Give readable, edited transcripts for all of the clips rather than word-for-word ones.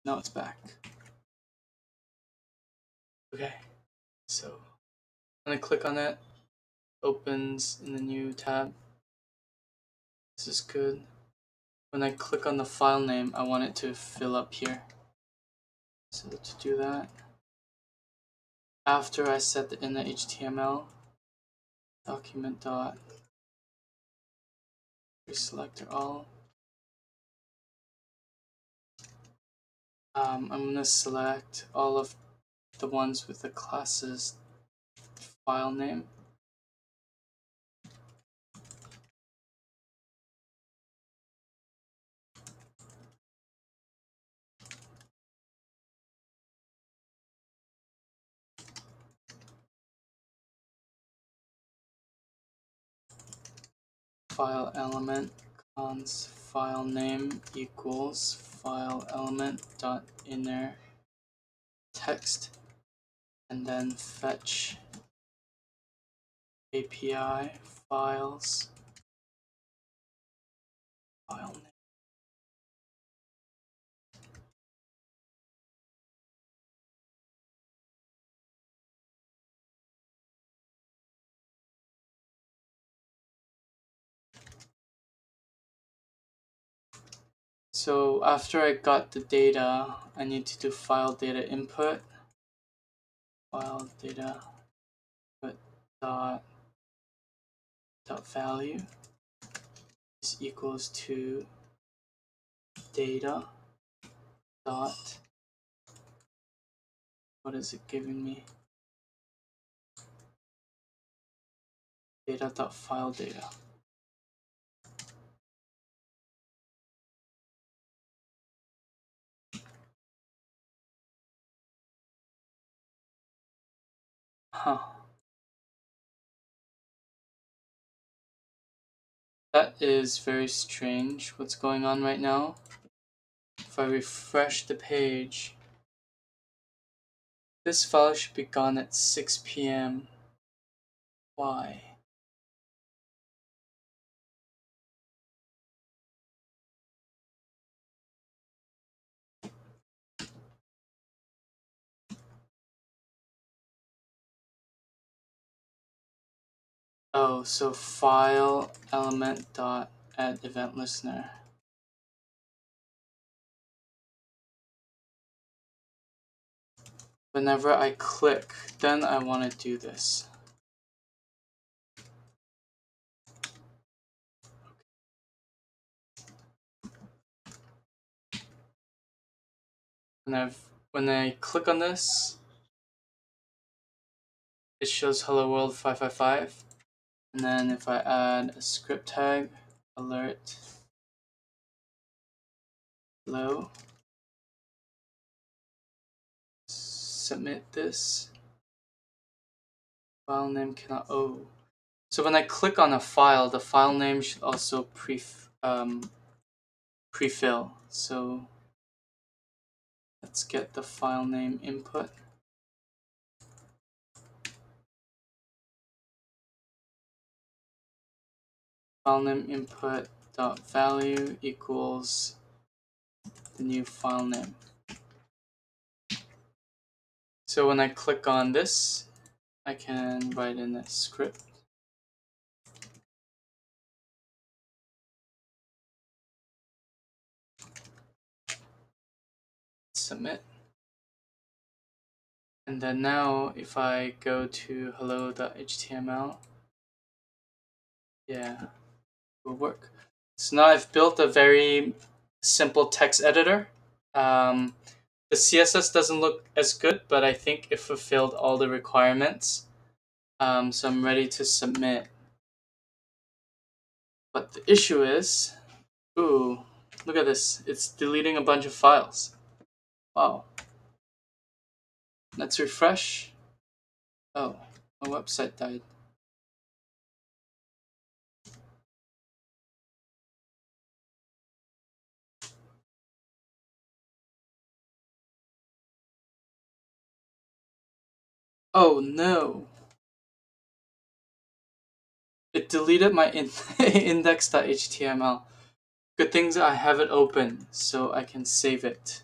Now it's back. Okay, so I'm gonna click on it. Opens in the new tab. This is good. When I click on the file name, I want it to fill up here. So to do that, after I set in the HTML, document dot reselector all. I'm gonna select all of the ones with the classes file name. File element cons file name equals file element dot inner text, and then fetch API files file name. So after I got the data, I need to do file data input. File data input dot value is equals to data dot, what is it giving me? Data dot file data. Huh. That is very strange. What's going on right now? If I refresh the page, this file should be gone at 6 p.m. Why? Oh, so file element dot add event listener. Whenever I click, then I want to do this. When I click on this, it shows hello world 555. And then if I add a script tag, alert hello, submit this, file name cannot, oh. So when I click on a file, the file name should also pre-fill. So let's get the file name input. File name input dot value equals the new file name. So when I click on this, I can write in a script. Submit. And then now if I go to hello.html, yeah, it will work. So now I've built a very simple text editor. The CSS doesn't look as good, but I think it fulfilled all the requirements. So I'm ready to submit. But the issue is, ooh, look at this. It's deleting a bunch of files. Wow. Let's refresh. Oh, my website died. Oh no. It deleted my index.html. Good things I have it open so I can save it.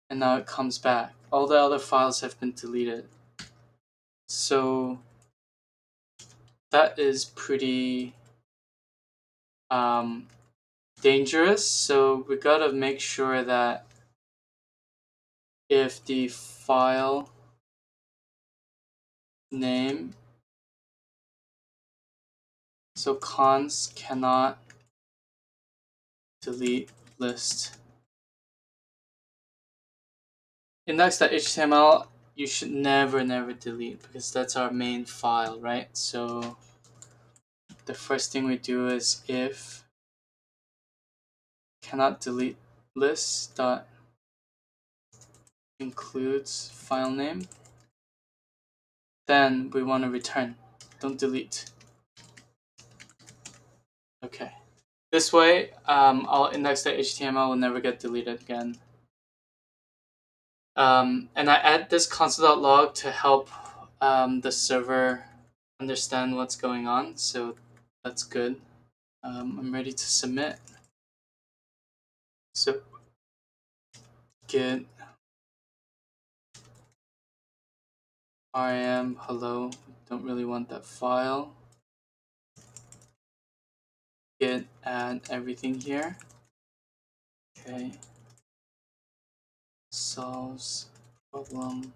and now it comes back. All the other files have been deleted. So that is pretty dangerous. So we gotta make sure that if the file name, so cons cannot delete list. Index.html you should never delete because that's our main file, right? So the first thing we do is if cannot delete list dot includes file name, then we want to return, don't delete. Okay, this way our index.html will never get deleted again. And I add this console.log to help the server understand what's going on, so that's good. I'm ready to submit. So git rm hello, don't really want that file. Git add everything here. Okay, solves problem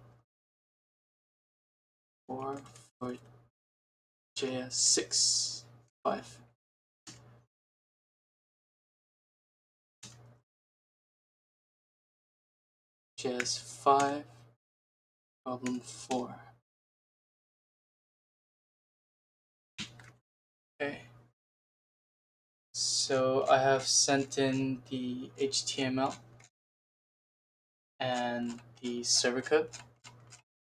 4 for JS6 5. JS5 problem 4. Okay, so I have sent in the HTML and the server code.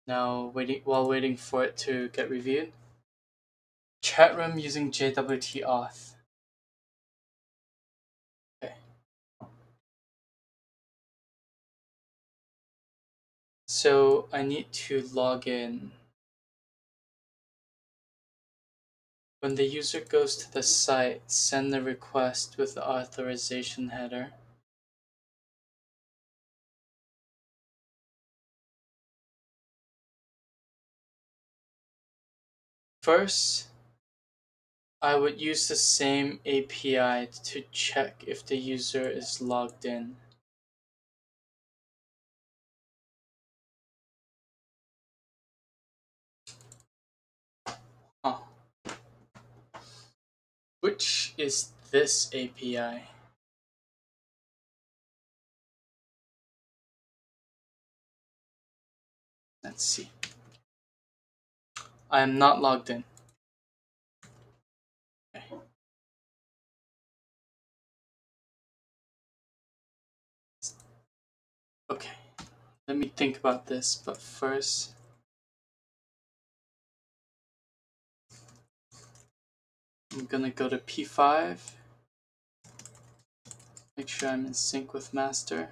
Now while waiting for it to get reviewed, chat room using JWT auth. Okay. So I need to log in. When the user goes to the site, send the request with the authorization header. First, I would use the same API to check if the user is logged in. Oh. Which is this API? Let's see. I am not logged in. Okay. Okay, let me think about this, but first, I'm gonna go to P5, make sure I'm in sync with master.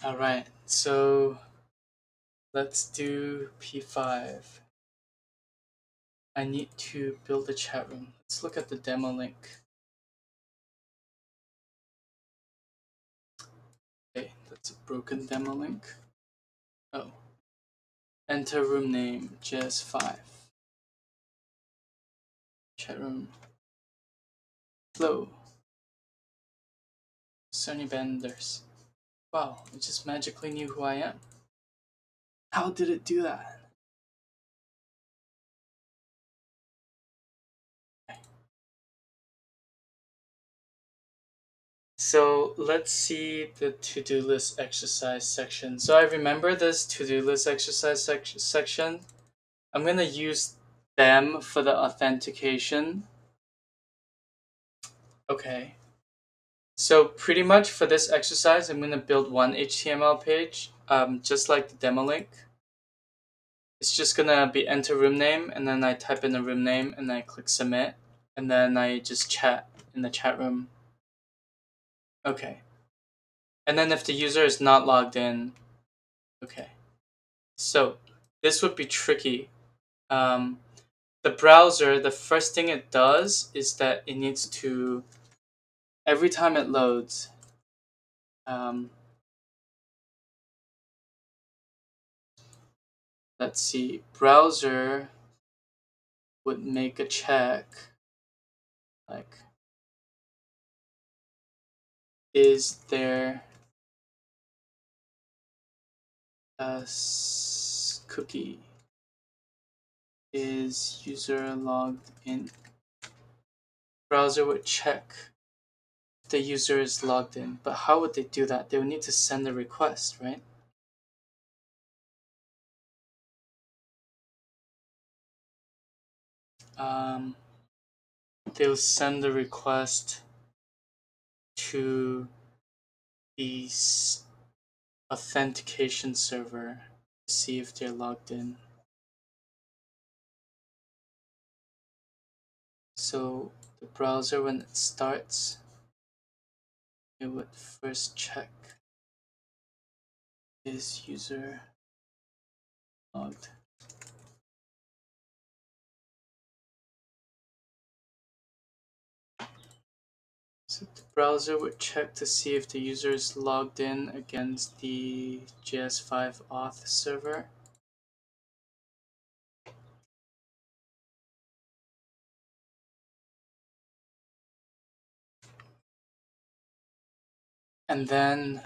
Alright, so let's do P5. I need to build a chat room. Let's look at the demo link. Okay, that's a broken demo link. Oh. Enter room name, JS5. Chat room. Flow. Sony Benders. Wow, it just magically knew who I am. How did it do that? So let's see the to-do list exercise section. So I remember this to-do list exercise section. I'm going to use them for the authentication. Okay. So pretty much for this exercise, I'm going to build one HTML page, just like the demo link. It's just going to be enter room name, and then I type in the room name, and I click submit, and then I just chat in the chat room. Okay. And then if the user is not logged in, okay. So this would be tricky. the browser, the first thing it does is that it needs to, every time it loads, let's see, browser would make a check like, is there a cookie? Is user logged in? Browser would check if the user is logged in. But how would they do that? They would need to send a request, right? They'll send the request to the authentication server to see if they're logged in. So the browser, when it starts, it would first check, is user logged? So the browser would check to see if the user is logged in against the JS5 auth server. And then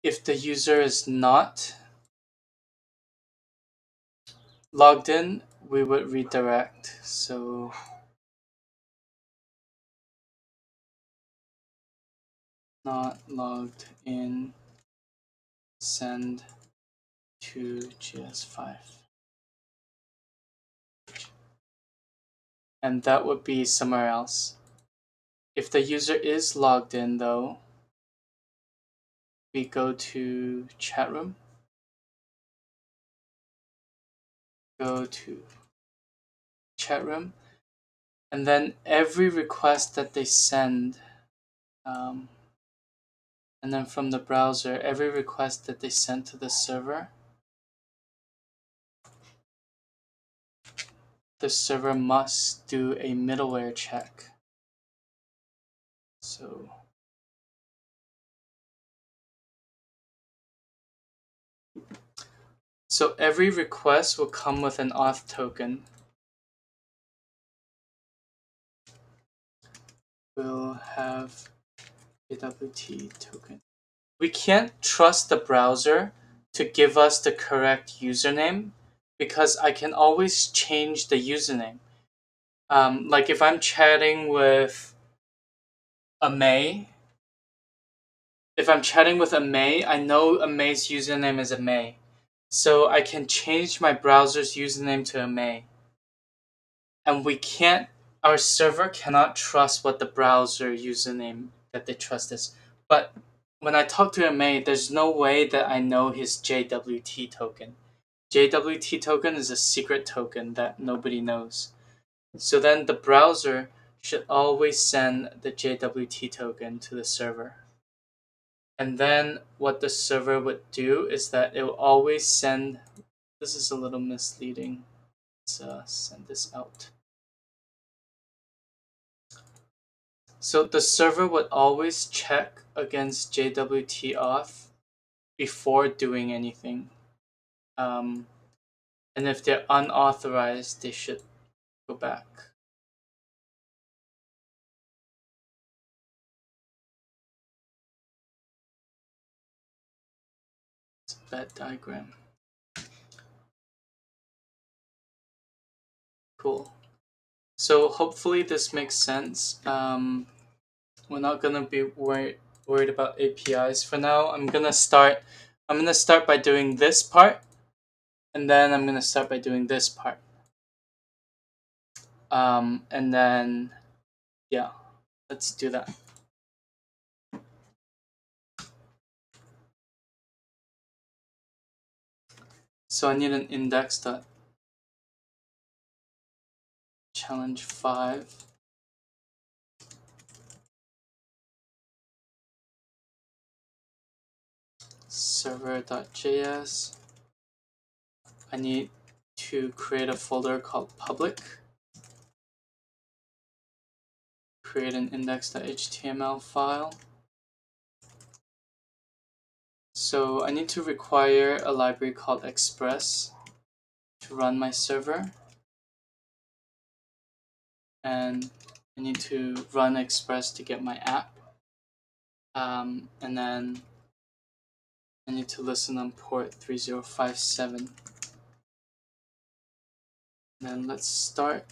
if the user is not logged in, we would redirect. So not logged in, send to JS5. And that would be somewhere else. If the user is logged in though, we go to chat room, go to chat room, and then every request that they send, and then from the browser, every request that they send to the server must do a middleware check. So every request will come with an auth token. We'll have JWT token. We can't trust the browser to give us the correct username because I can always change the username. Like if I'm chatting with a May, I know May's username is May. So I can change my browser's username to May. And our server cannot trust what the browser username that they trust is. But when I talk to May, there's no way that I know his JWT token. JWT token is a secret token that nobody knows. So then the browser should always send the JWT token to the server. And then what the server would do is that it will always send, this is a little misleading. Let's send this out. So the server would always check against JWT auth before doing anything. And if they're unauthorized, they should go back. It's a bad diagram. Cool. So hopefully this makes sense. We're not gonna be worried about APIs for now. I'm gonna start by doing this part, and then I'm gonna start by doing this part. And then yeah, let's do that. So I need an index dot challenge 5. Server.js. I need to create a folder called public, create an index.html file. So I need to require a library called express to run my server, and I need to run express to get my app, and then I need to listen on port 3057. Then let's start.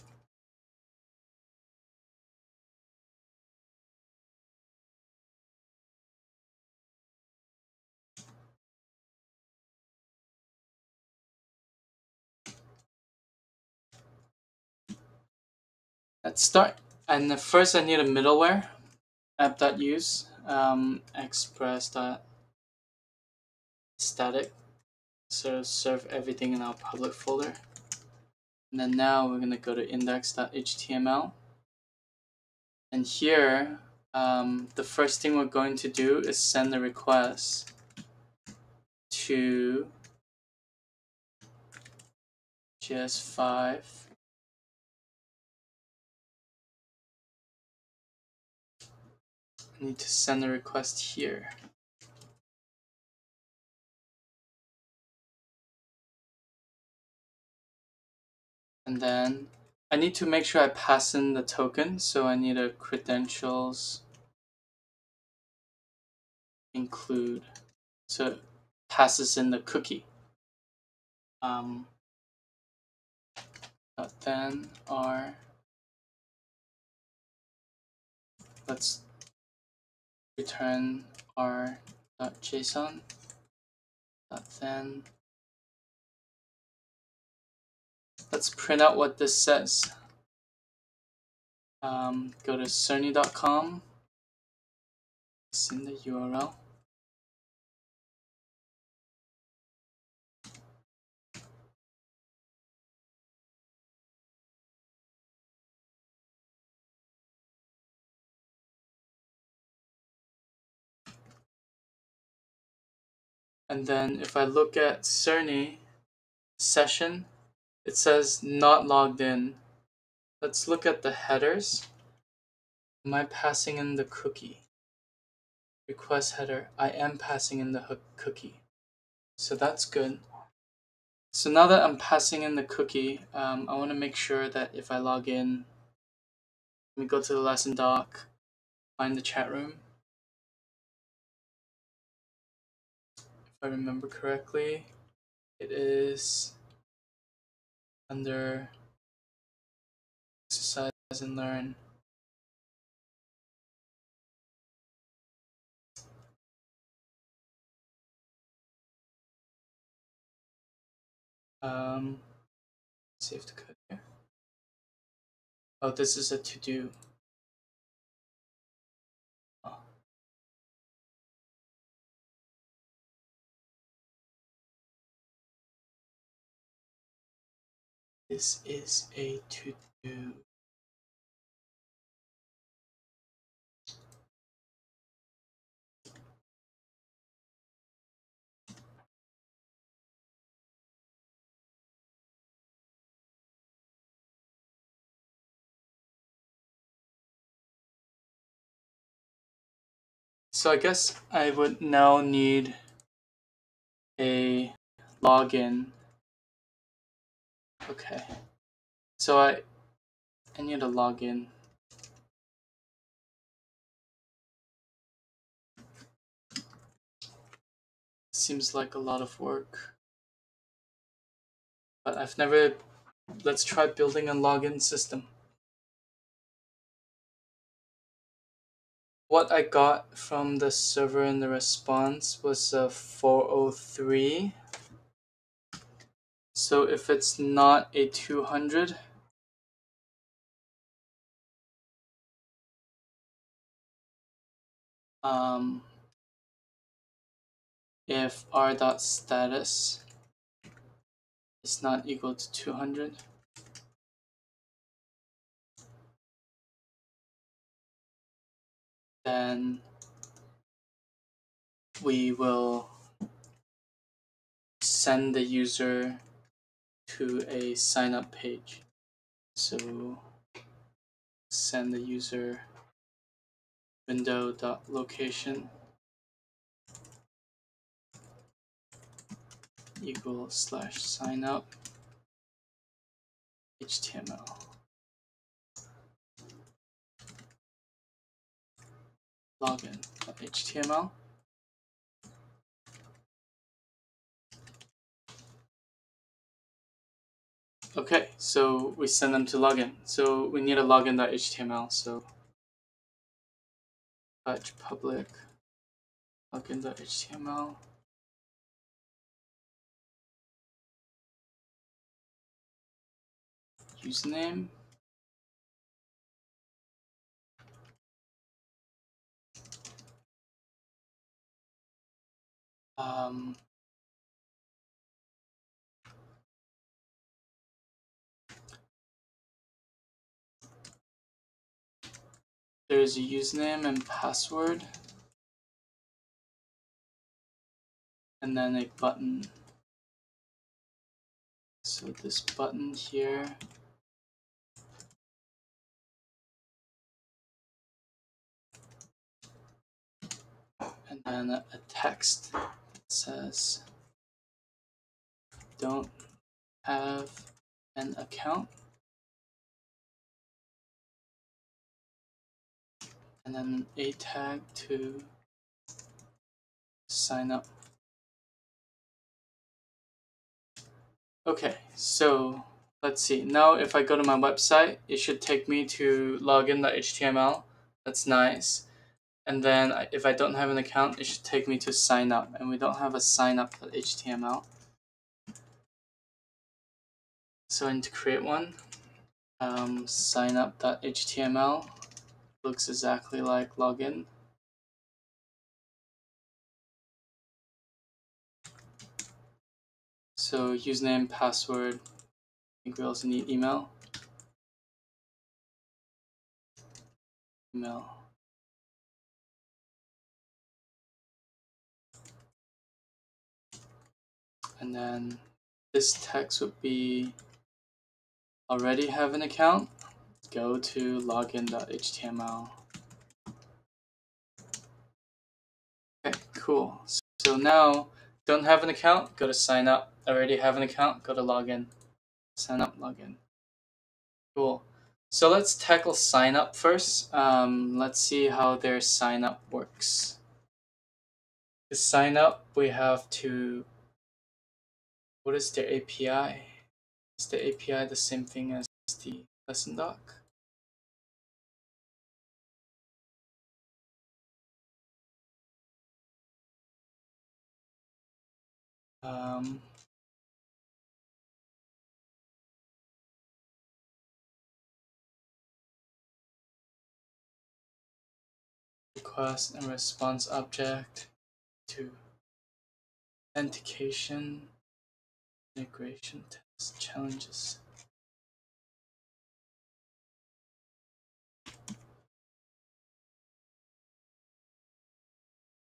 Let's start. And first I need a middleware, app.use, express.static, so serve everything in our public folder. And then now we're going to go to index.html. And here, the first thing we're going to do is send a request to JS5. I need to send a request here. And then I need to make sure I pass in the token, so I need a credentials include, so it passes in the cookie. Then our, let's return our.json. Then let's print out what this says. Go to cerny.com, it's in the URL. And then if I look at Cerny session, it says not logged in. Let's look at the headers. Am I passing in the cookie? Request header, I am passing in the cookie. So that's good. So now that I'm passing in the cookie, I want to make sure that if I log in, let me go to the lesson doc, find the chat room. If I remember correctly, it is under exercise and learn. Save the code here. Oh, this is a to-do. Oh. This is a to-do. So I guess I would now need a login. Okay. So I need a login. Seems like a lot of work. But I've never, let's try building a login system. What I got from the server in the response was a 403. So if it's not a 200, if r.status is not equal to 200, then we will send the user to a sign up page. So send the user window.location equals /sign up HTML. Login.html. Okay, so we send them to login. So we need a login.html. So fetch public login.html. Username. There's a username and password, and then a button. So this button here, and then a text that says don't have an account, and then a tag to sign up. Okay, so let's see. Now if I go to my website, it should take me to login.html. That's nice. And then if I don't have an account, it should take me to sign up. And we don't have a sign up.html. So I need to create one. Sign up.html looks exactly like login. So username, password. I think we also need email. Email. And then this text would be already have an account. Go to login.html. Okay, cool. So now, don't have an account, go to sign up. Already have an account, go to login. Sign up, login. Cool. So let's tackle sign up first. Let's see how their sign up works. To sign up, we have to. What is their API? Is the API the same thing as the lesson doc? Request and response object to authentication, integration test challenges.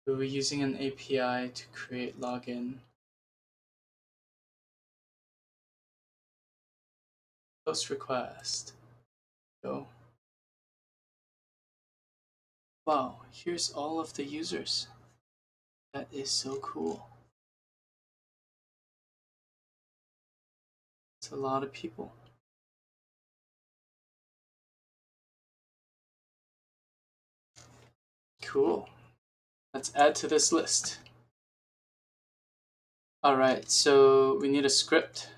We were using an API to create login. Post request. Go. Wow, here's all of the users. That is so cool. It's a lot of people. Cool. Let's add to this list. Alright, so we need a script.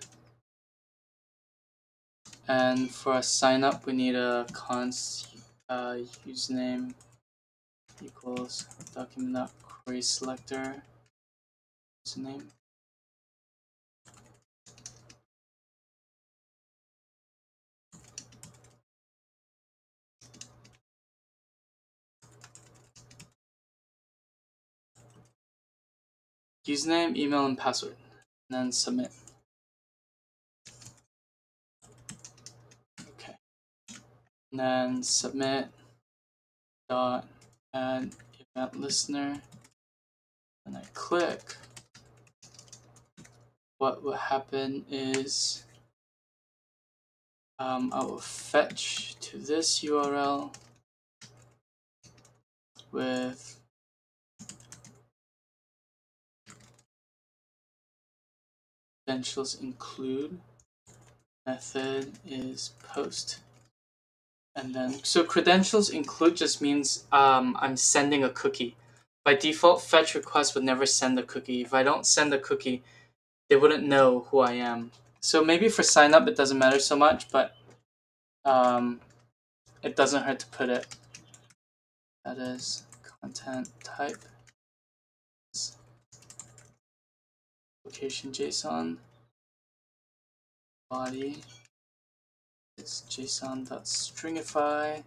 And for a sign up, we need a const username equals document.query selector username. Username, email, and password. And then submit. Okay. And then submit dot add event listener. And I click. What will happen is I will fetch to this URL with credentials include. Method is post. And then, so credentials include just means I'm sending a cookie. By default, fetch request would never send a cookie. If I don't send a cookie, they wouldn't know who I am. So maybe for sign up, it doesn't matter so much, but it doesn't hurt to put it. That is content type, location JSON, body is json.stringify.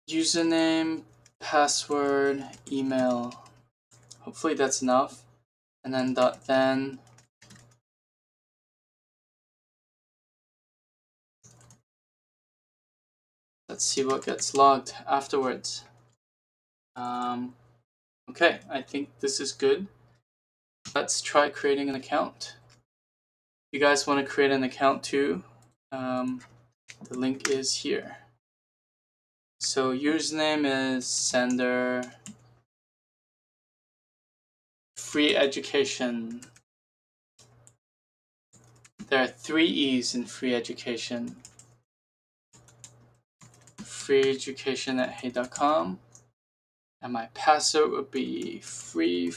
Username, password, email. Hopefully that's enough. And then .then. Let's see what gets logged afterwards. Okay, I think this is good. Let's try creating an account. If you guys want to create an account too, the link is here. So username is sender free education. There are 3 E's in free education. freeeducation@hey.com. And my password would be free.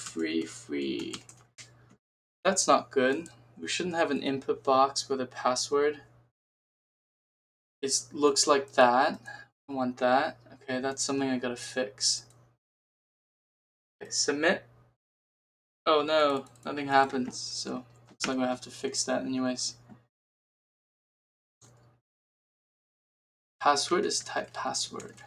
That's not good. We shouldn't have an input box with a password. It looks like that. I want that. Okay, that's something I gotta fix. Okay, submit. Oh no, nothing happens. So looks like I have to fix that anyways. Password is type password.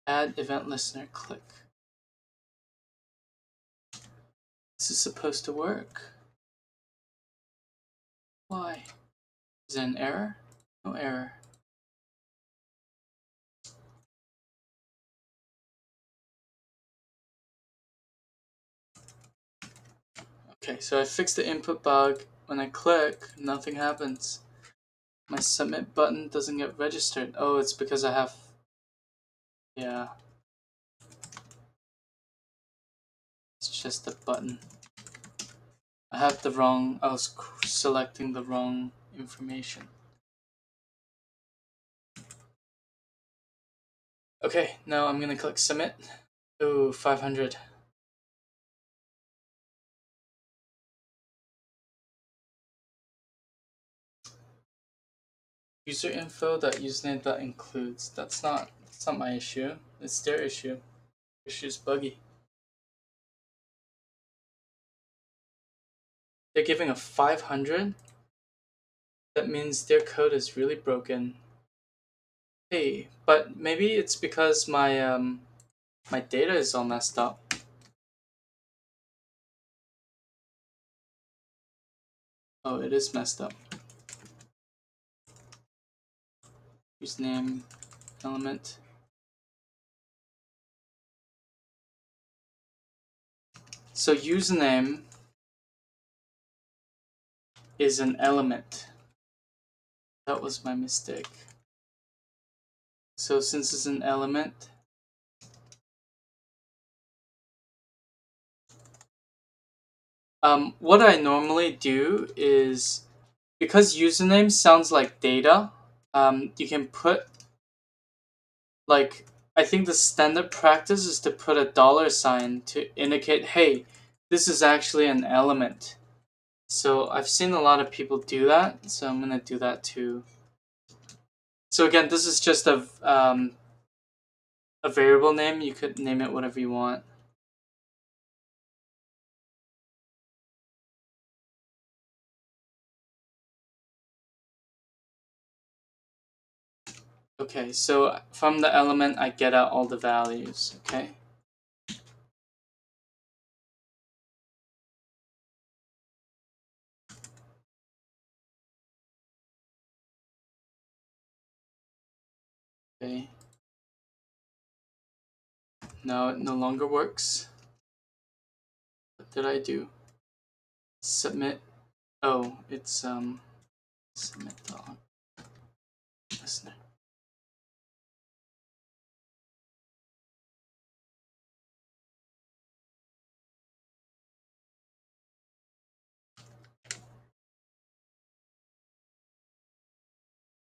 Add event listener, click. This is supposed to work. Why? Is there an error? No error. Okay, so I fixed the input bug. When I click, nothing happens. My submit button doesn't get registered. Oh, it's because I have... Yeah. It's just a button. I have the wrong... I was selecting the wrong information. Okay, now I'm gonna click submit. Ooh, 500. User info that username that includes. That's not my issue. It's their issue. Issue's buggy. They're giving a 500. That means their code is really broken. Hey, but maybe it's because my my data is all messed up. Oh, it is messed up. Username element. So username is an element. That was my mistake. So since it's an element, what I normally do is, because username sounds like data, you can put, like, I think the standard practice is to put a $sign to indicate, hey, this is actually an element. So I've seen a lot of people do that, so I'm gonna do that too. So again, this is just a variable name. You could name it whatever you want. Okay, so from the element, I get out all the values, okay? Okay. Now it no longer works. What did I do? Submit. Oh, it's submit dog listener.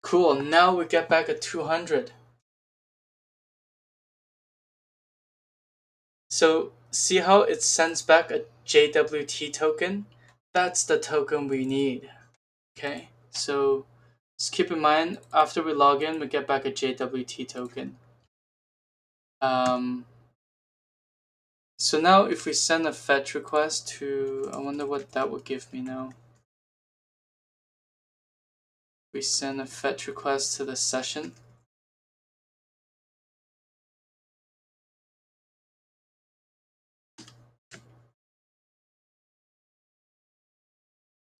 Cool. Now we get back a 200. So see how it sends back a JWT token? That's the token we need. Okay, so just keep in mind, after we log in, we get back a JWT token. So now if we send a fetch request to, I wonder what that would give me now. We send a fetch request to the session.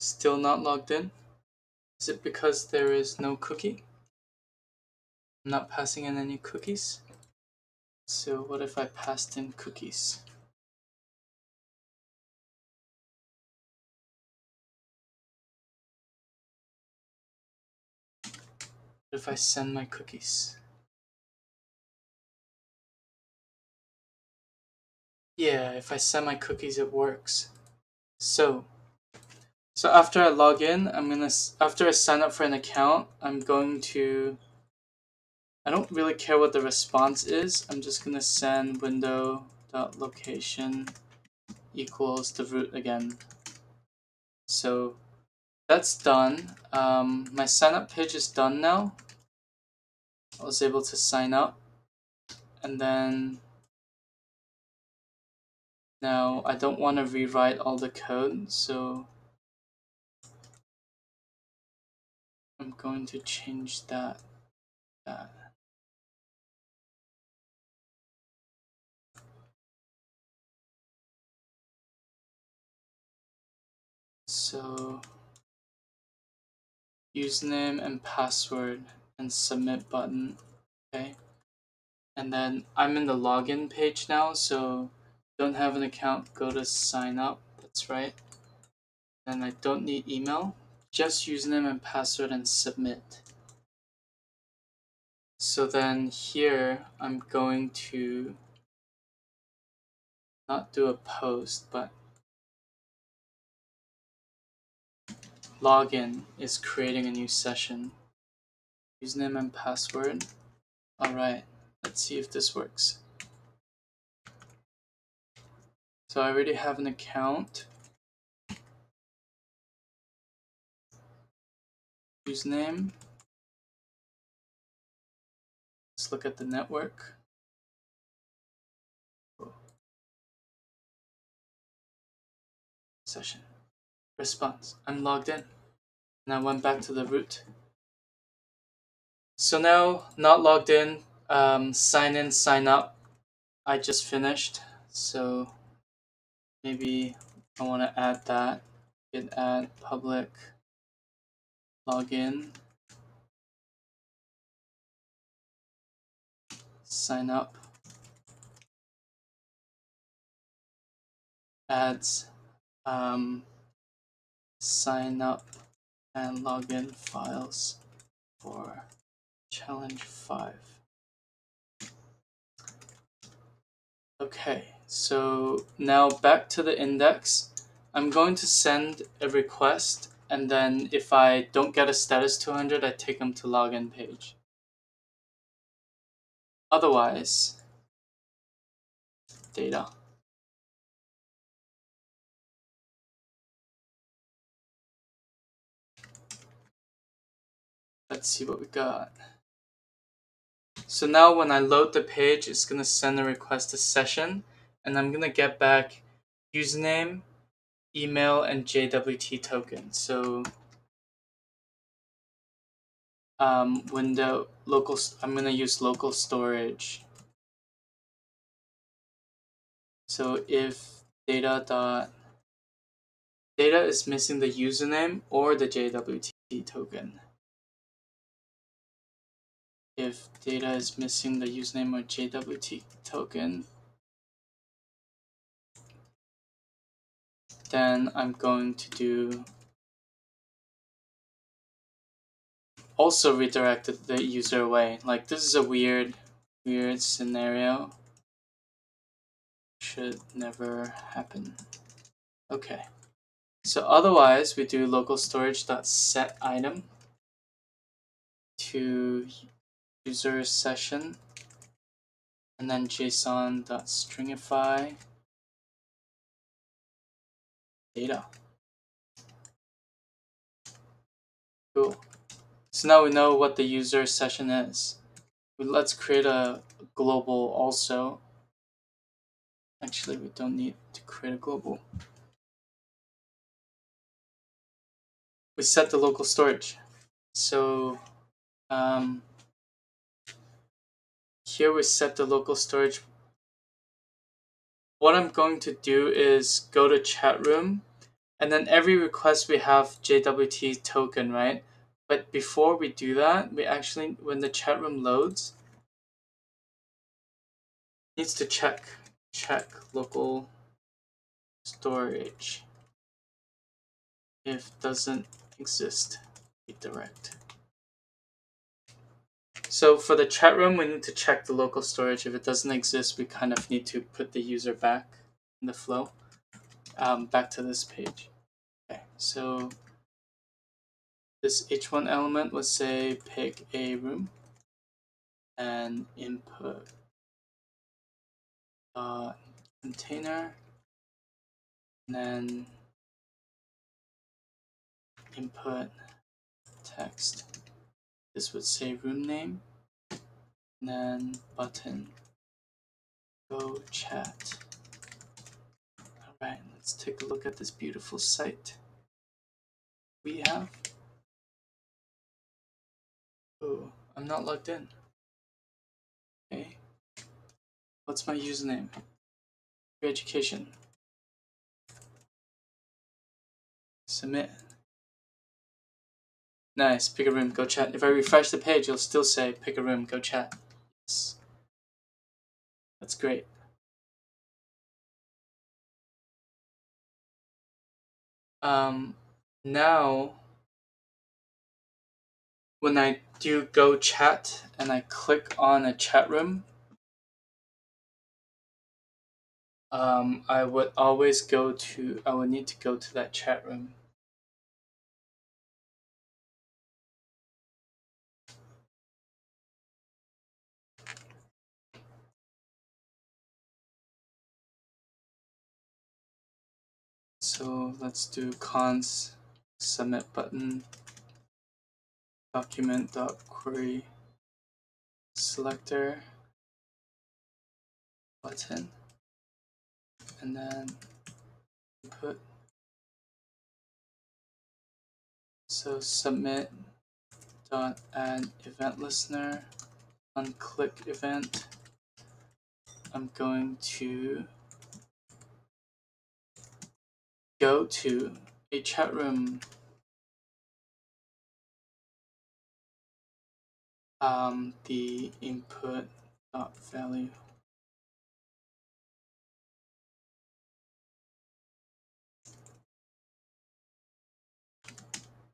Still not logged in. Is it because there is no cookie? I'm not passing in any cookies. So what if I passed in cookies? What if I send my cookies? Yeah, if I send my cookies, it works. So after I log in, after I sign up for an account, I'm going to, I don't really care what the response is. I'm just gonna send window.location equals the root again. So that's done. My sign up page is done now. I was able to sign up, and then now I don't want to rewrite all the code, so I'm going to change that. So username and password and submit button. Okay. And then I'm in the login page now, so don't have an account, go to sign up. That's right. And I don't need email, just username and password and submit. So then here I'm going to not do a post, but login is creating a new session. Username and password. Alright, let's see if this works. So I already have an account. Username. Let's look at the network. Session. Response. I'm logged in. And I went back to the root. So now, not logged in, sign in, sign up. I just finished. So maybe I want to add that. Git add public login. Sign up. Adds sign up and login files for challenge 5. Okay, so now back to the index. I'm going to send a request, and then if I don't get a status 200, I take them to login page. Otherwise, data. Let's see what we got. So now when I load the page, it's going to send a request to session, and I'm going to get back username, email, and JWT token. So window local. I'm going to use local storage. So if data is missing the username or the JWT token. If data is missing the username or JWT token, then I'm going to do also redirect the user away. Like, this is a weird scenario. Should never happen. Okay. So otherwise, we do local storage.set item to user session, and then json.stringify data. Cool. So now we know what the user session is. Let's create a global also. Actually, we don't need to create a global. We set the local storage. So here we set the local storage. What I'm going to do is go to chat room, and then every request we have JWT token, right? But before we do that, we actually, when the chat room loads, needs to check local storage. If doesn't exist, redirect. So for the chat room, we need to check the local storage. If it doesn't exist, we kind of need to put the user back in the flow, back to this page. Okay, so this h1 element, let's say pick a room and input container, and then input text. This would say room name, and then button, go chat. Alright, let's take a look at this beautiful site we have. Oh, I'm not logged in. Okay. What's my username? Free education. Submit. Nice, pick a room, go chat. If I refresh the page, it'll still say pick a room, go chat. Yes. That's great. Now, when I do go chat and I click on a chat room, I would need to go to that chat room. So let's do cons submit button document.query selector button, and then input. So submit dot add event listener on click event. I'm going to go to a chat room. The input dot value.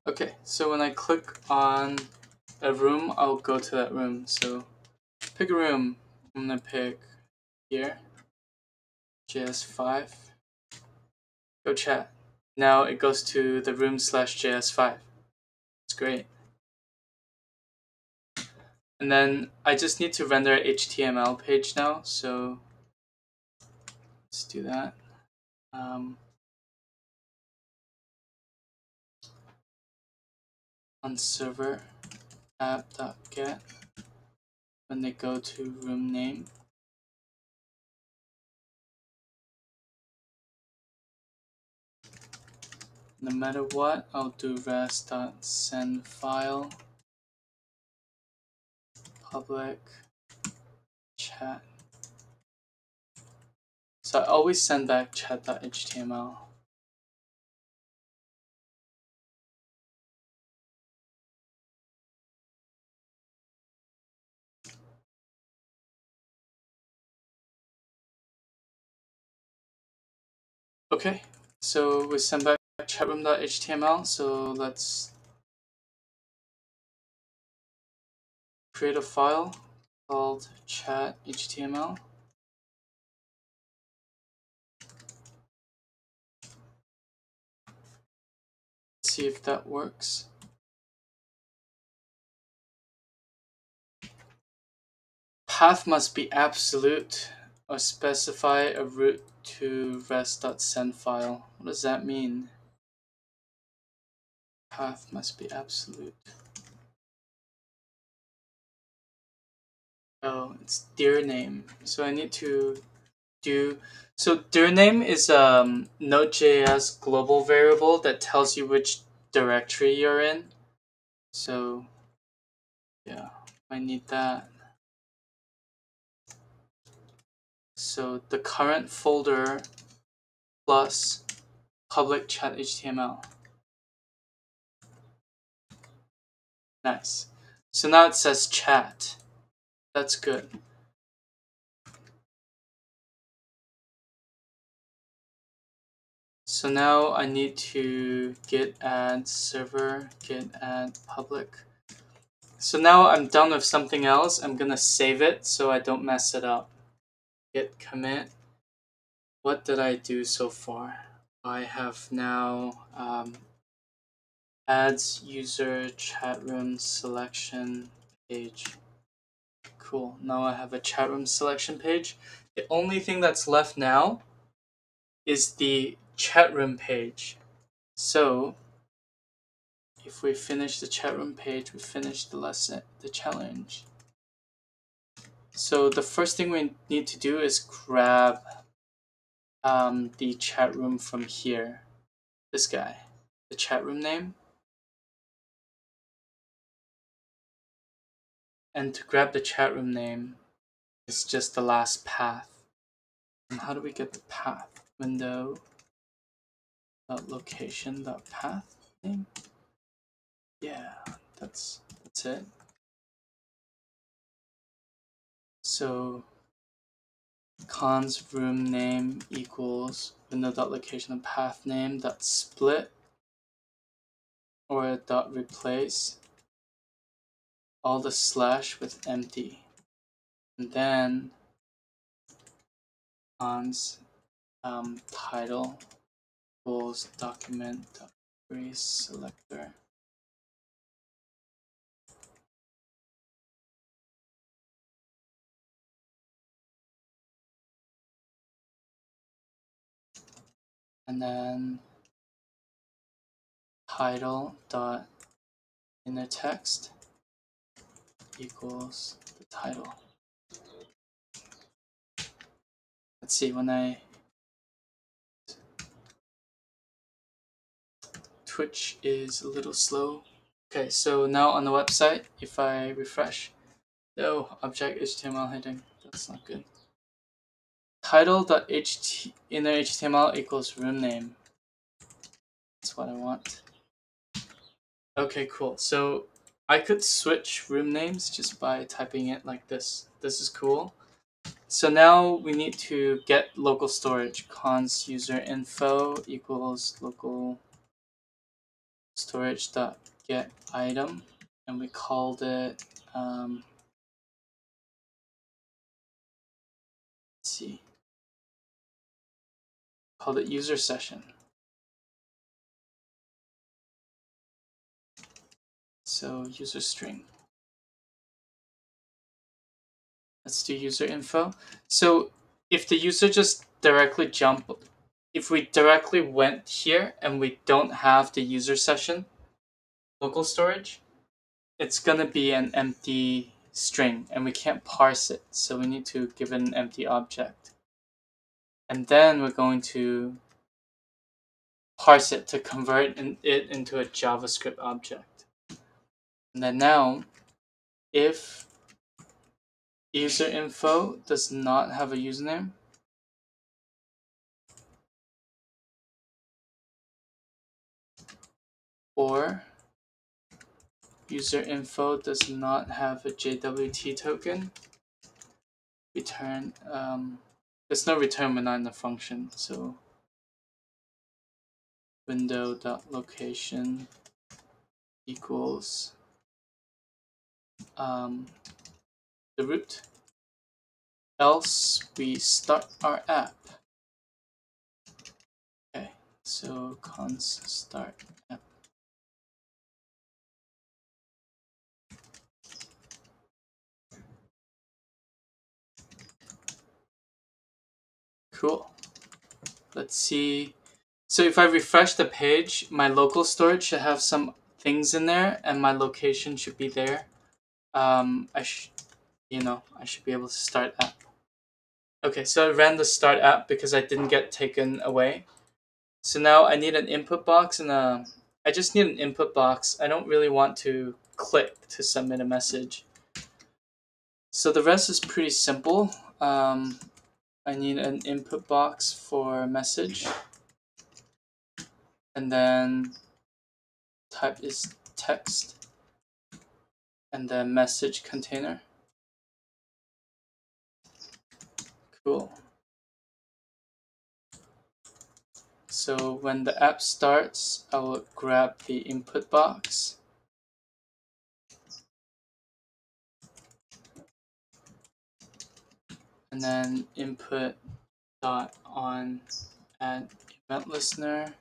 Okay, so when I click on a room, I'll go to that room. So pick a room. I'm gonna pick here, JS5. Go chat. Now it goes to the room slash JS5. It's great. And then I just need to render an HTML page now. So let's do that. On server app.get, when they go to room name, no matter what, I'll do res.send file public chat. So I always send back chat.html. Okay, So we send back chatroom.html. So let's create a file called chat.html. See if that works. Path must be absolute or specify a route to rest.send file. What does that mean? Path must be absolute. Oh, it's dir name. So I need to do. So dir name is Node.js global variable that tells you which directory you're in. So yeah, I need that. So the current folder plus public chat HTML. Nice. So now it says chat. That's good. So now I need to git add server, git add public. So now I'm done with something else. I'm gonna save it so I don't mess it up. Git commit. What did I do so far? I have now adds user chat room selection page. Cool. Now I have a chat room selection page. The only thing that's left now is the chat room page. So if we finish the chat room page, we finish the lesson, the challenge. So the first thing we need to do is grab the chat room from here. This guy, the chat room name. And to grab the chat room name, it's just the last path. And how do we get the path? Window location path name. Yeah, that's it. So cons room name equals window.location path name split or replace all the slash with empty, and then cons title equals document.trace selector. And then title dot inner text equals the title. Let's see, when I Twitch is a little slow. Okay, so now on the website, if I refresh, no object HTML heading. That's not good. Title.inner HTML equals room name. That's what I want. Okay, cool. So I could switch room names just by typing it like this. This is cool. So now we need to get local storage. Cons user info equals local storage dot get item, and we called it let's see, called it user session. So user string. Let's do user info. So if the user just directly if we directly went here and we don't have the user session local storage, it's gonna be an empty string and we can't parse it. So we need to give it an empty object. And then we're going to parse it to convert it into a JavaScript object. And then now, if user info does not have a username, or user info does not have a JWT token, return, there's no return when not in the function, so window.location equals the root. Else we start our app. Okay, so const start app. Cool. Let's see. So if I refresh the page, my local storage should have some things in there, and my location should be there. I should be able to start app. Okay, so I ran the start app because I didn't get taken away. So now I need an input box and I just need an input box. I don't really want to click to submit a message. So the rest is pretty simple. I need an input box for message, and then type is text, and then message container. Cool. So when the app starts, I will grab the input box. And then input dot on add event listener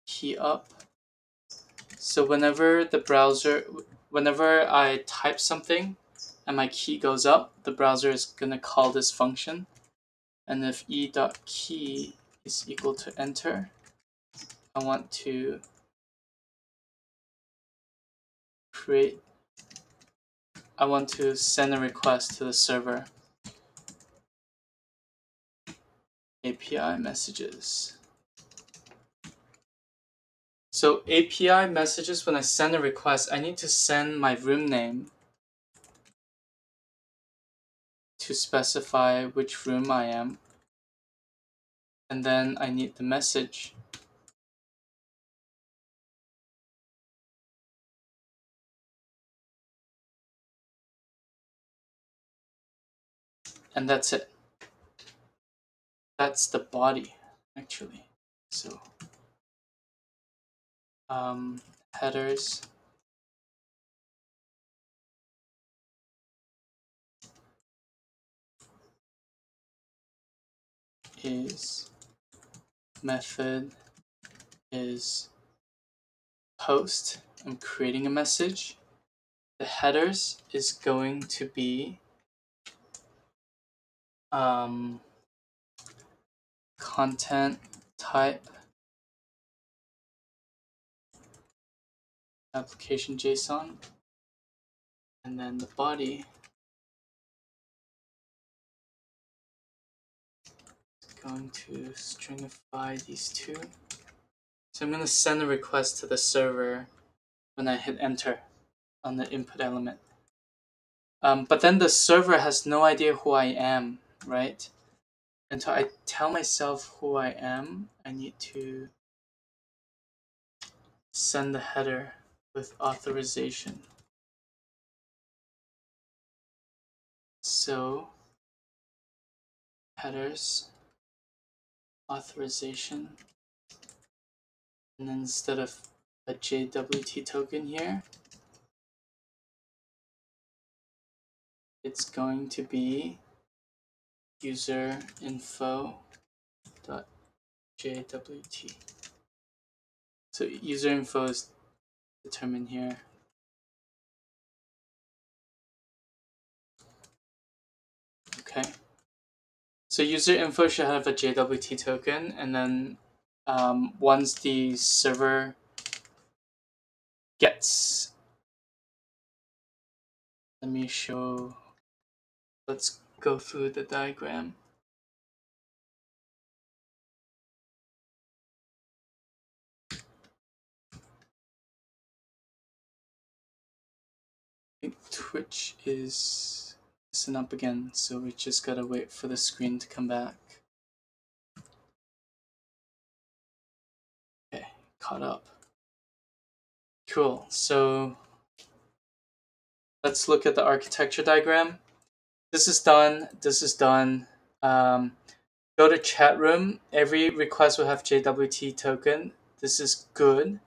key up. So whenever I type something and my key goes up, the browser is gonna call this function. And if e.key is equal to enter, I want to send a request to the server. API messages. So API messages, when I send a request, I need to send my room name to specify which room I am. And then I need the message. And that's it. That's the body, actually. So headers is method is post. I'm creating a message. The headers is going to be content type application JSON, and then the body is going to stringify these two. So I'm going to send a request to the server when I hit enter on the input element. But then the server has no idea who I am, right? Until I tell myself who I am, I need to send the header with authorization. So headers, authorization, and then instead of a JWT token here, it's going to be user info.jwt. So user info is determined here. Okay. So user info should have a JWT token, and then once the server gets, let's go through the diagram. I think Twitch is messing up again, so we just gotta wait for the screen to come back. Okay, caught up. Cool, so let's look at the architecture diagram. This is done, this is done. Go to chat room. Every request will have JWT token. this is good,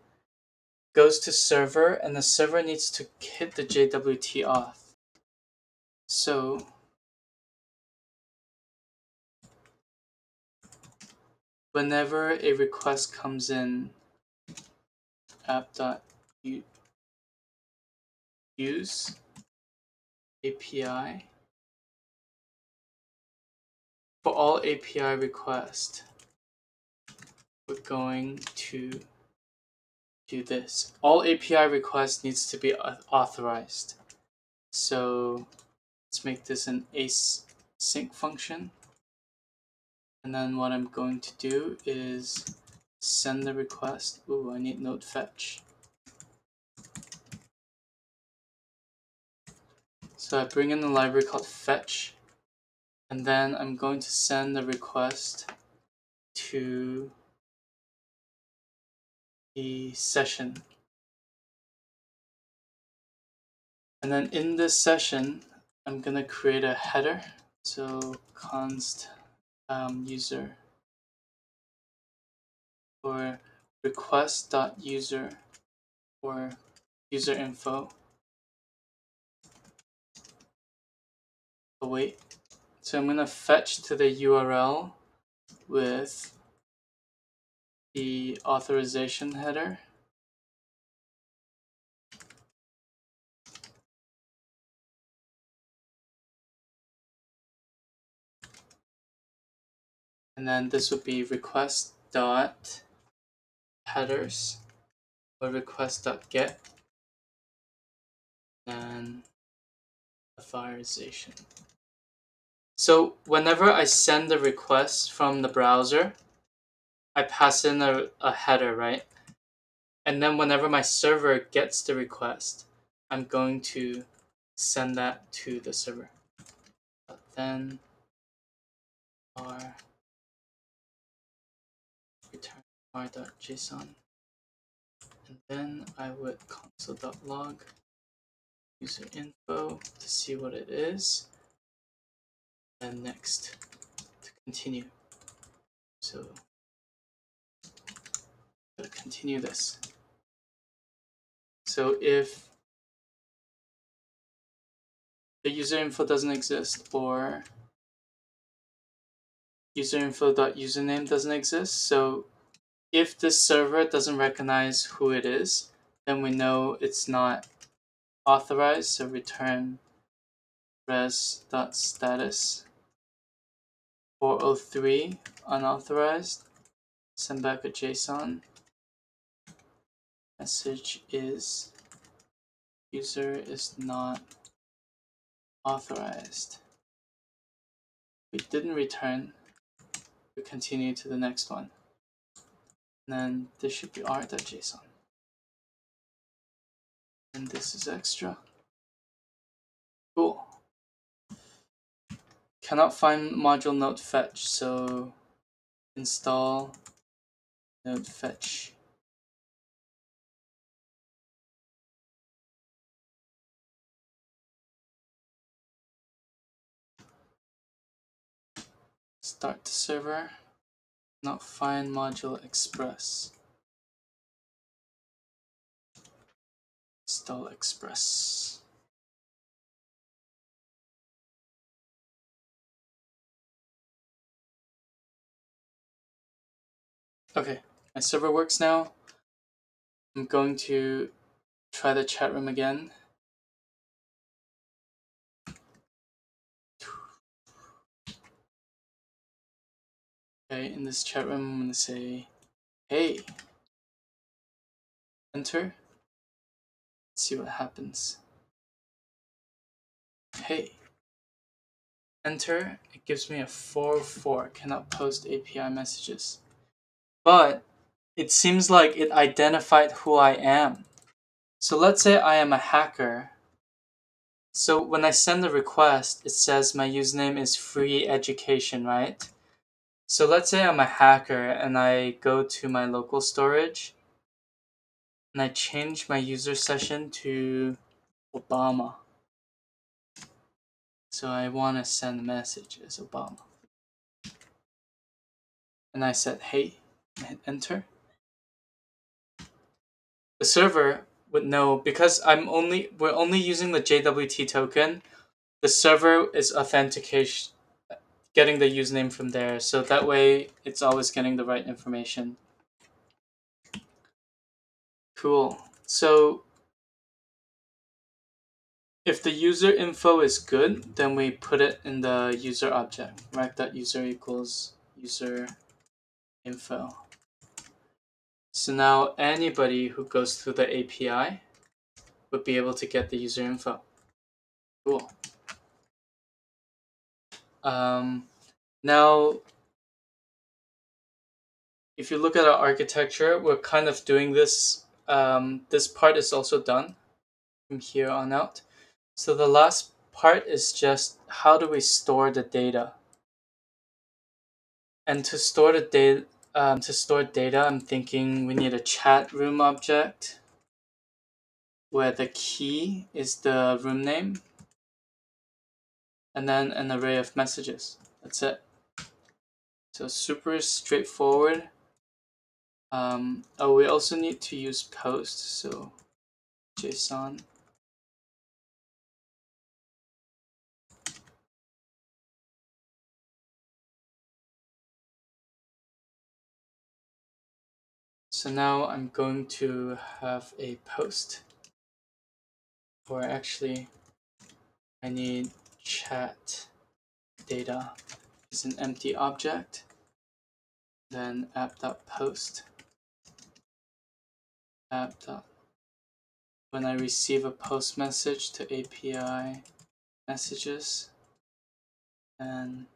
goes to server, and the server needs to hit the JWT auth. So whenever a request comes in, app.use API, for all API requests, we're going to do this. All API requests needs to be authorized. So let's make this an async function. And then what I'm going to do is send the request. Ooh, I need node fetch. So I bring in a library called fetch, and then I'm going to send the request to the session. And then in this session, I'm going to create a header. So const user or request.user or user info. Oh wait, so I'm going to fetch to the URL with the authorization header. And then this would be request.headers or request.get and authorization. So whenever I send the request from the browser, I pass in a header, right? And then whenever my server gets the request, I'm going to send that to the server. But then our return r.json. And then I would console.log user info to see what it is. And next to continue. So I'm going to continue this. So if the user info doesn't exist or user info.username doesn't exist, so if this server doesn't recognize who it is, then we know it's not authorized. So return res.status 403 unauthorized. Send back a JSON. Message is user is not authorized. We didn't return. We continue to the next one. And then this should be r.json. And this is extra. Cool. Cannot find module node fetch, so install node fetch. Start the server. Not find module express. Install express. Okay, my server works now. I'm going to try the chat room again. Okay, in this chat room, I'm going to say, hey, enter. Let's see what happens. Hey, enter. It gives me a 404, cannot post API messages. But it seems like it identified who I am. So let's say I am a hacker. So when I send the request, it says my username is free education, right? So let's say I'm a hacker and I go to my local storage and I change my user session to Obama. So I want to send a message as Obama. And I said, hey, and hit enter. the server would know, because we're only using the JWT token. The server is authentication, getting the username from there, so that way it's always getting the right information. Cool. So if the user info is good, then we put it in the user object. Rec.user equals user info. So now anybody who goes through the API would be able to get the user info. Cool. Now, if you look at our architecture, we're kind of doing this. This part is also done from here on out. So the last part is just how do we store the data? And to store the data, I'm thinking we need a chat room object where the key is the room name, and then an array of messages. That's it. So super straightforward. We also need to use post. So JSON. So now I'm going to have a post, or actually I need chat data is an empty object, then app.post app. When I receive a post message to API messages, and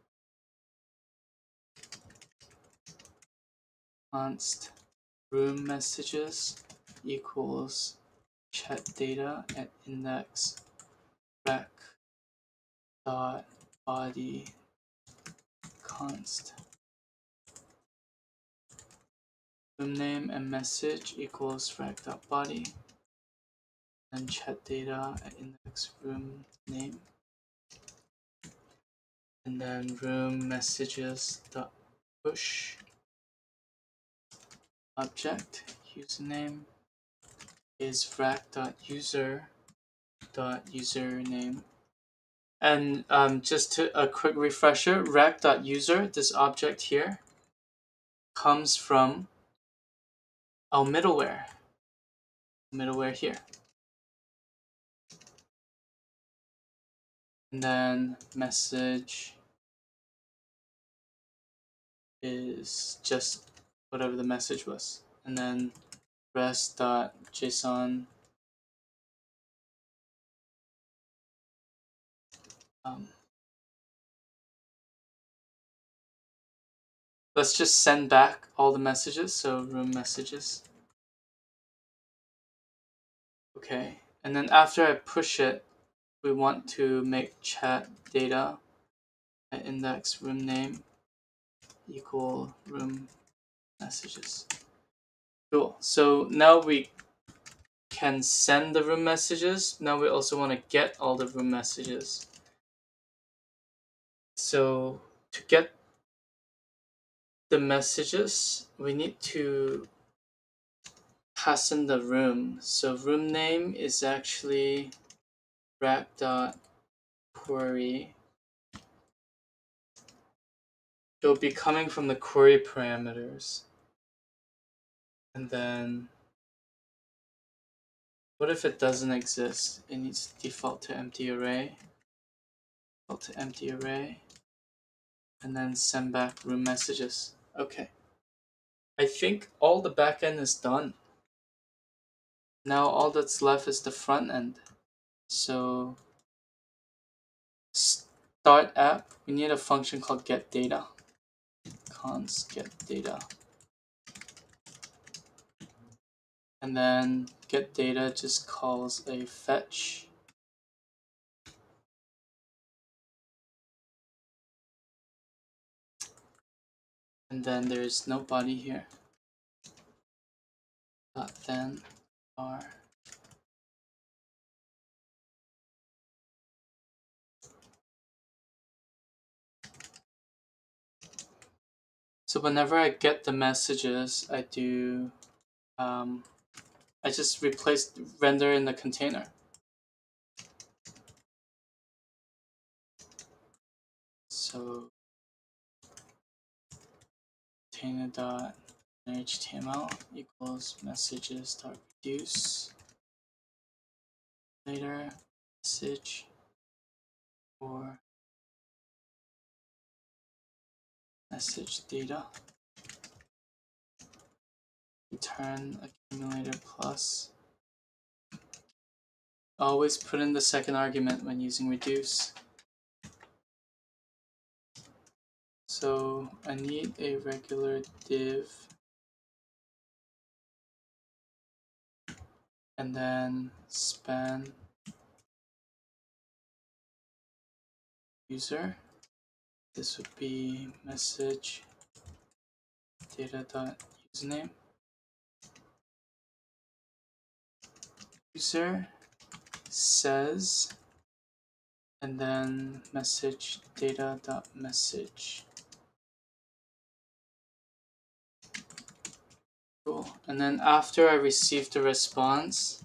const room messages equals chat data at index rec dot body const room name and message equals rec dot body, and chat data at index room name, and then room messages dot push object username is rec dot user dot username. And just to a quick refresher, rec.user, this object here, comes from our middleware here. And then message is just whatever the message was. And then rest.json let's just send back all the messages, so room messages. Okay, and then after I push it, we want to make chat data at index room name equal room messages. Cool. So now we can send the room messages. Now we also want to get all the room messages. So to get the messages, we need to pass in the room. So room name is actually rack.query. It will be coming from the query parameters. And then what if it doesn't exist? It needs to default to empty array. Default to empty array. And then send back room messages. Okay. I think all the backend is done. Now all that's left is the front end. So start app, we need a function called getData. Const getData. And then getData just calls a fetch. And then there's no body here. Then r. So whenever I get the messages, I do I just replaced render in the container. So container.html equals messages.reduce later message or message data, return accumulator plus. Always put in the second argument when using reduce. So I need a regular div and then span user. This would be message data.username. User says, and then message data.message. Cool. And then after I receive the response,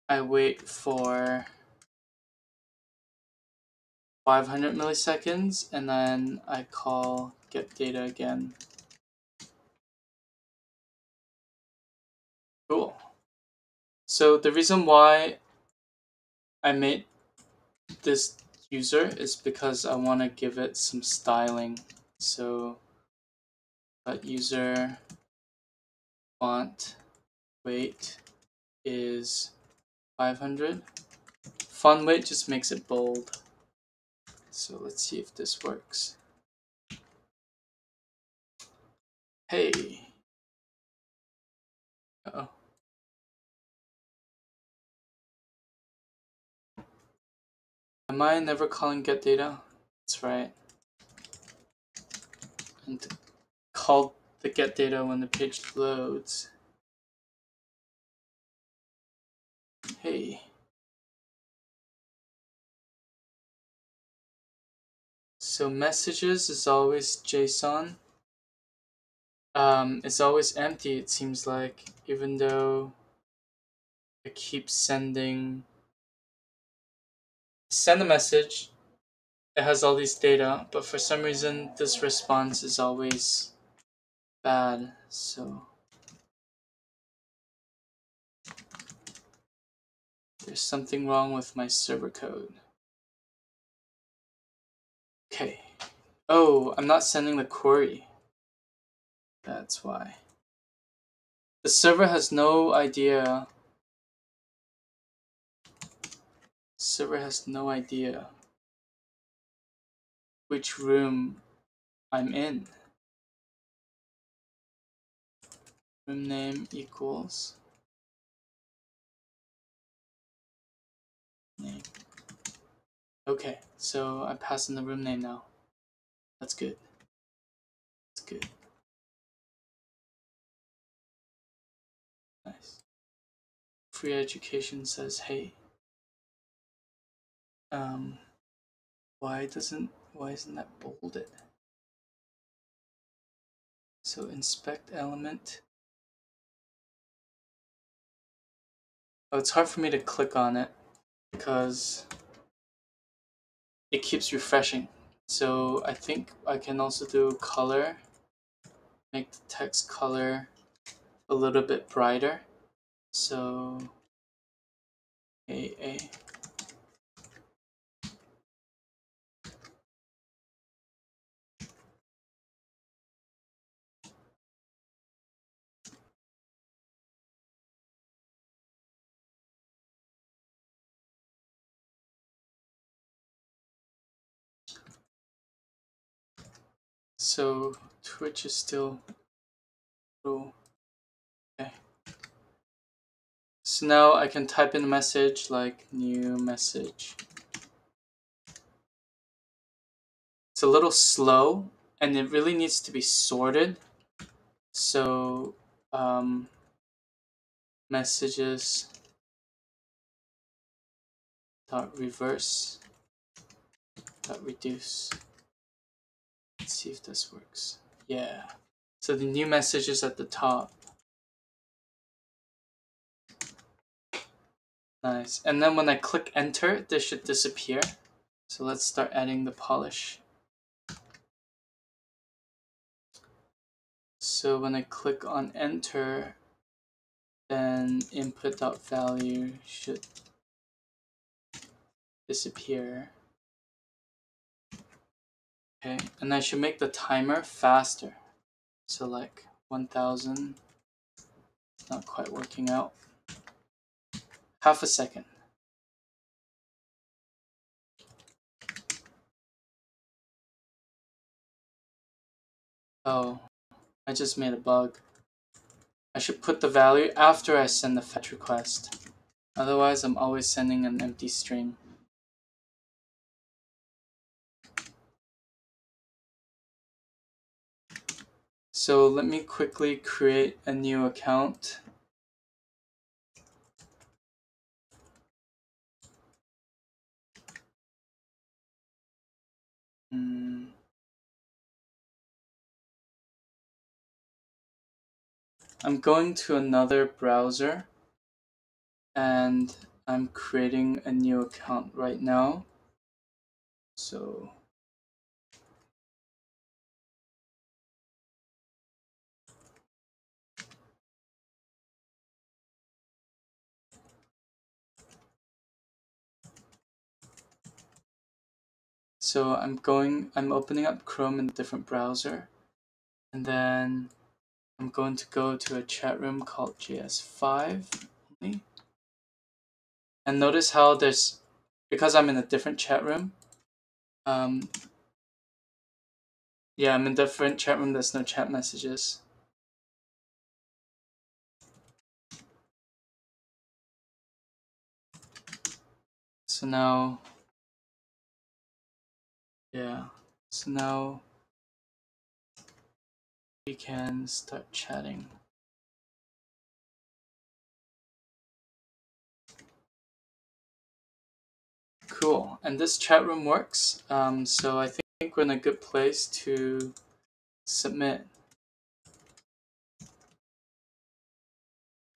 I wait for 500 milliseconds and then I call get data again. Cool. So the reason why I made this user is because I want to give it some styling. So user font weight is 500. Font weight just makes it bold. So let's see if this works. Hey. Uh-oh. Am I never calling get data? That's right. And to call the get data when the page loads. Hey. So messages is always JSON. It's always empty, it seems like, even though I keep send a message, it has all these data, but for some reason this response is always bad. So there's something wrong with my server code. Okay. Oh, I'm not sending the query. That's why. The server has no idea. Which room I'm in. Room name equals name. Okay, so I pass in the room name now. That's good. That's good. Nice. Free education says, hey. Why isn't that bolded? So inspect element. Oh, it's hard for me to click on it because it keeps refreshing. So I think I can also do color, make the text color a little bit brighter. So AA. So Twitch is still cool. Okay. So now I can type in a message like new message. It's a little slow and it really needs to be sorted. So messages dot reverse dot reduce. Let's see if this works. Yeah. So the new message is at the top. Nice. And then when I click enter, this should disappear. So let's start adding the polish. So when I click on enter, then input.value should disappear. Okay, and I should make the timer faster. So like 1000, it's not quite working out. Half a second. Oh, I just made a bug. I should put the value after I send the fetch request. Otherwise, I'm always sending an empty string. So let me quickly create a new account. I'm going to another browser and I'm creating a new account right now. So I'm opening up Chrome in a different browser, and then I'm going to go to a chat room called JS5 only. And notice how because I'm in a different chat room, yeah, I'm in a different chat room, there's no chat messages. So now, yeah, so now we can start chatting. Cool, and this chat room works, so I think we're in a good place to submit.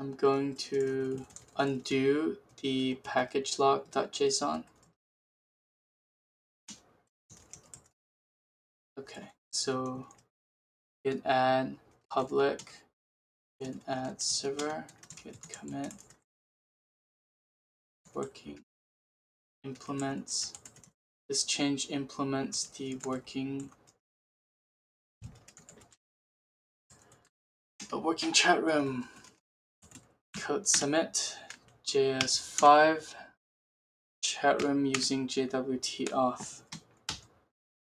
I'm going to undo the package log.json. Okay, so git add public, git add server, git commit, working implements. This change implements the working chat room. Code submit, JS5, chat room using JWT auth.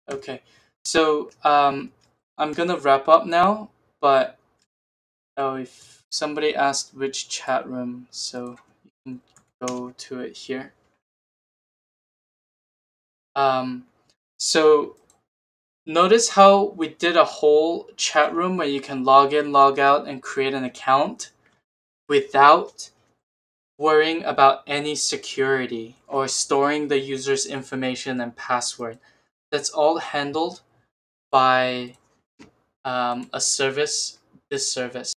Okay, so I'm gonna wrap up now, but if somebody asked which chat room, so you can go to it here. So notice how we did a whole chat room where you can log in, log out, and create an account without worrying about any security or storing the user's information and password. That's all handled by a service, this service.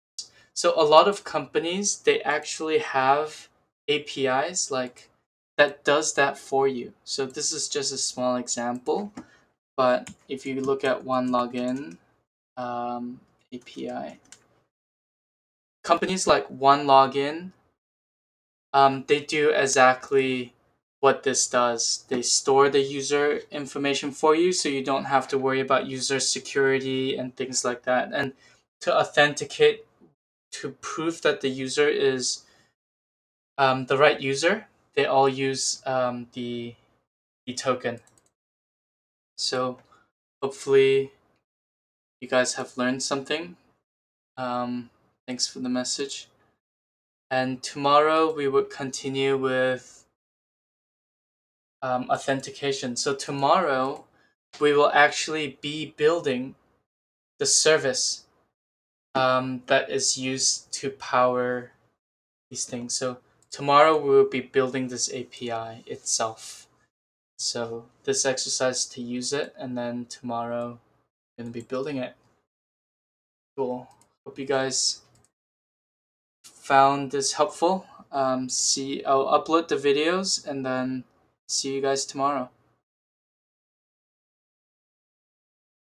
So a lot of companies, they actually have APIs like that does that for you. So this is just a small example, but if you look at OneLogin API, companies like OneLogin, they do exactly what this does. They store the user information for you, so you don't have to worry about user security and things like that. And to authenticate, to prove that the user is the right user, they all use the token. So hopefully you guys have learned something. Thanks for the message. And tomorrow we would continue with authentication. So tomorrow we will actually be building the service that is used to power these things. So tomorrow we will be building this API itself. So this exercise to use it, and then tomorrow we're going to be building it. Cool. Hope you guys found this helpful. I'll upload the videos and then see you guys tomorrow.